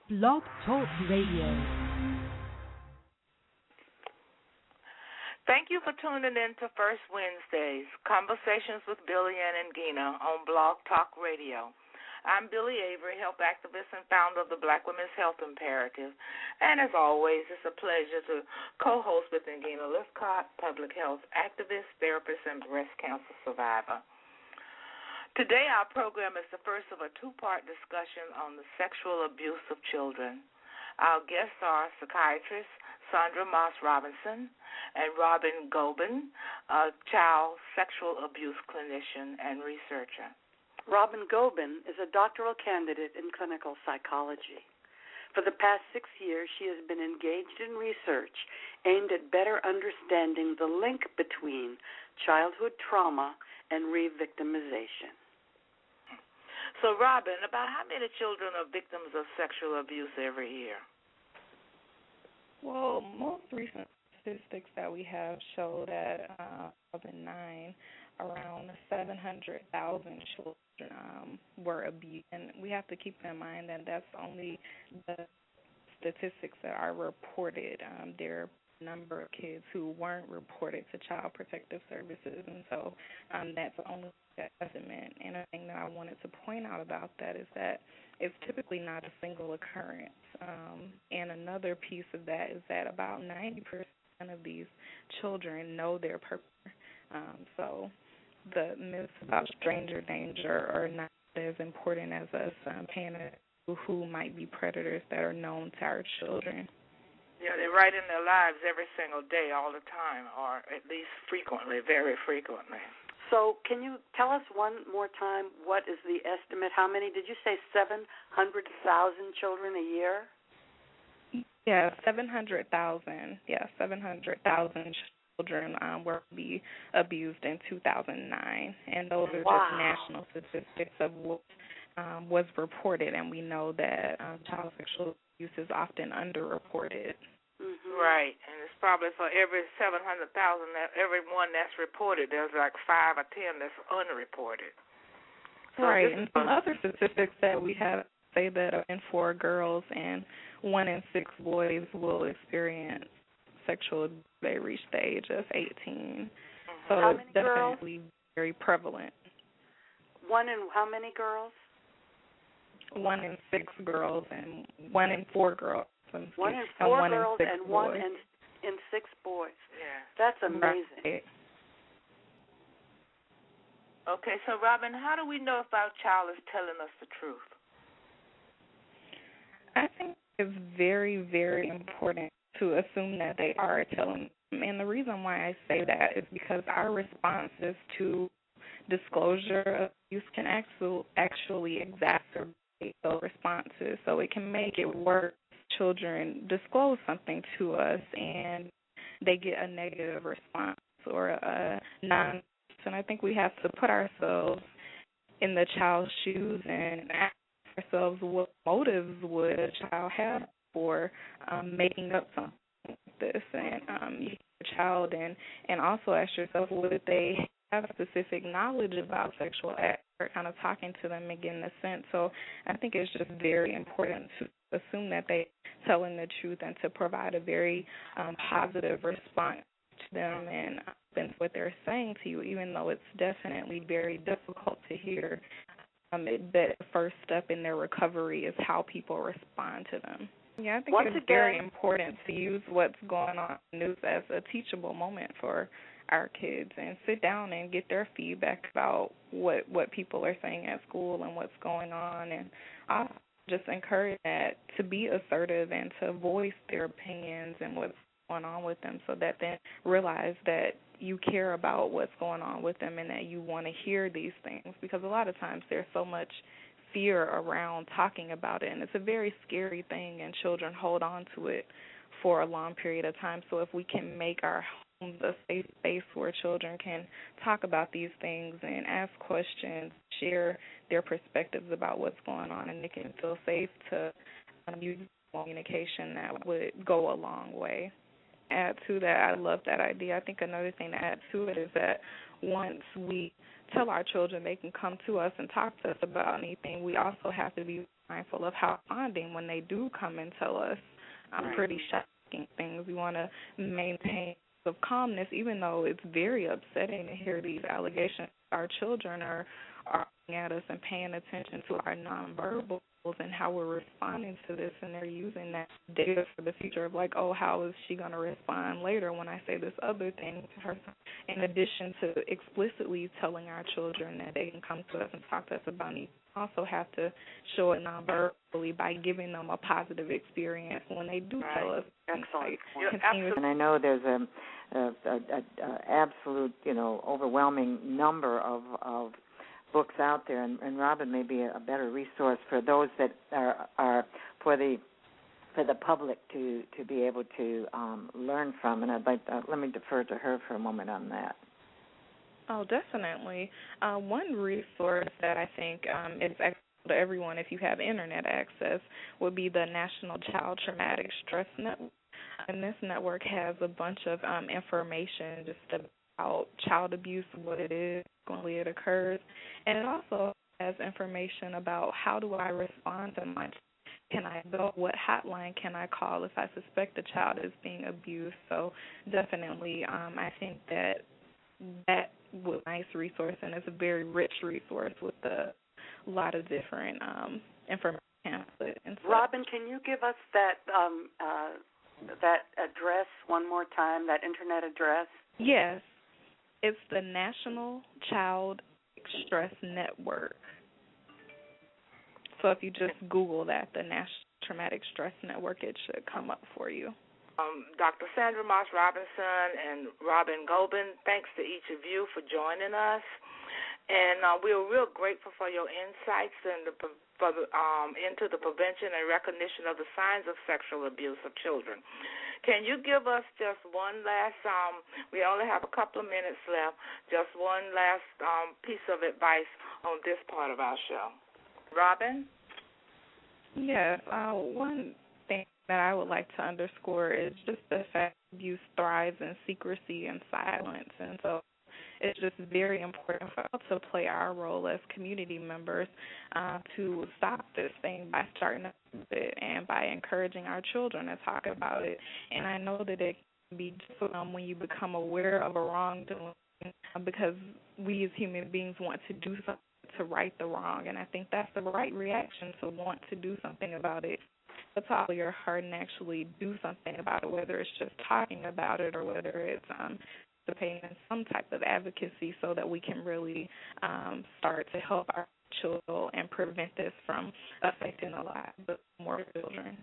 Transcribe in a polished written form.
Blog Talk Radio. Thank you for tuning in to First Wednesdays, Conversations with Billy Ann and Gina on Blog Talk Radio. I'm Billy Avery, health activist and founder of the Black Women's Health Imperative. And as always, it's a pleasure to co-host with Gina Lifcott, public health activist, therapist, and breast cancer survivor. Today our program is the first of a two-part discussion on the sexual abuse of children. Our guests are psychiatrist Sandra Moss Robinson and Robyn Gobin, a child sexual abuse clinician and researcher. Robyn Gobin is a doctoral candidate in clinical psychology. For the past 6 years, she has been engaged in research aimed at better understanding the link between childhood trauma and re-victimization. So, Robyn, about how many children are victims of sexual abuse every year? Well, most recent statistics that we have show that 2009, around 700,000 children were abused. And we have to keep in mind that that's only the statistics that are reported. There are a number of kids who weren't reported to Child Protective Services, and so that's only the estimate. And a thing that I wanted to point out about that is that it's typically not a single occurrence. And another piece of that is that about 90% of these children know their purpose. So the myths about stranger danger are not as important as us paying attention to who might be predators that are known to our children. Yeah, they're right in their lives every single day, all the time, or at least frequently, very frequently. So can you tell us one more time what is the estimate? How many, did you say 700,000 children a year? Yeah, 700,000. Yeah, 700,000 children were abused in 2009, and those are just national statistics of what was reported, and we know that child sexual abuse is often underreported. Mm-hmm. Right, and it's probably for every 700,000, every one that's reported, there's like 5 or 10 that's unreported. So right, and some other statistics that we have say that 1 in 4 girls and 1 in 6 boys will experience sexual abuse when they reach the age of 18. So how it's many definitely girls? Very prevalent. 1 in how many girls? 1 in 6 girls and 1 in 4 girls. 1 in 4 girls and 1 boys. in 6 boys. Yeah. That's amazing. Right. Okay, so Robyn, how do we know if our child is telling us the truth? I think it's very, very important to assume that they are telling them. And the reason why I say that is because our responses to disclosure of abuse can actually exacerbate those responses. So it can make it worse. Children disclose something to us and they get a negative response or a non. And I think we have to put ourselves in the child's shoes and ask ourselves what motives would a child have for making up something like this. And you hear a child and also ask yourself, would they have specific knowledge about sexual acts or kind of talking to them and getting a sense. So I think it's just very important to assume that they're telling the truth and to provide a very positive response to them and what they're saying to you, even though it's definitely very difficult to hear. The first step in their recovery is how people respond to them. Yeah, I think it's very important to use what's going on in the news as a teachable moment for our kids and sit down and get their feedback about what people are saying at school and what's going on, and also just encourage that to be assertive and to voice their opinions and what's going on with them, so that they realize that you care about what's going on with them and that you want to hear these things, because a lot of times there's so much fear around talking about it, and it's a very scary thing, and children hold on to it for a long period of time. So if we can make our homes a safe space where children can talk about these things and ask questions, share their perspectives about what's going on, and they can feel safe to use communication, that would go a long way. Add to that, I love that idea. I think another thing to add to it is that once we tell our children they can come to us and talk to us about anything, we also have to be mindful of how bonding when they do come and tell us pretty shocking things. We want to maintain of calmness, even though it's very upsetting to hear these allegations. Our children are looking at us and paying attention to our nonverbals and how we're responding to this, and they're using that data for the future of like, oh, how is she going to respond later when I say this other thing to her? In addition to explicitly telling our children that they can come to us and talk to us about needs, we also have to show it nonverbally by giving them a positive experience when they do tell us. Excellent. And I know there's a absolute, overwhelming number of books out there, and Robyn may be a better resource for those that are for the public to be able to learn from. And I'd like let me defer to her for a moment on that. Oh, definitely. One resource that I think is accessible to everyone if you have internet access would be the National Child Traumatic Stress Network. And this network has a bunch of information just about child abuse, what it is, when it occurs, and it also has information about how do I respond to my child. Can I go? What hotline can I call if I suspect a child is being abused? So definitely, I think that was a nice resource, and it's a very rich resource with a lot of different information. Robyn, can you give us that address one more time, that internet address? Yes. It's the National Child Stress Network. So if you just Google that, the National Traumatic Stress Network, it should come up for you. Dr. Sandra Moss Robinson and Robyn Gobin, thanks to each of you for joining us. And we're real grateful for your insights into the prevention and recognition of the signs of sexual abuse of children. Can you give us just one last, we only have a couple of minutes left, just one last piece of advice on this part of our show? Robyn? Yes, one thing that I would like to underscore is just the fact that abuse thrives in secrecy and silence. And so it's just very important for us to play our role as community members to stop this thing by starting it and by encouraging our children to talk about it. And I know that it can be difficult when you become aware of a wrongdoing because we as human beings want to do something to right the wrong. And I think that's the right reaction, to want to do something about it. But follow your heart and actually do something about it, whether it's just talking about it or whether it's participating in some type of advocacy so that we can really start to help our children and prevent this from affecting a lot of more children.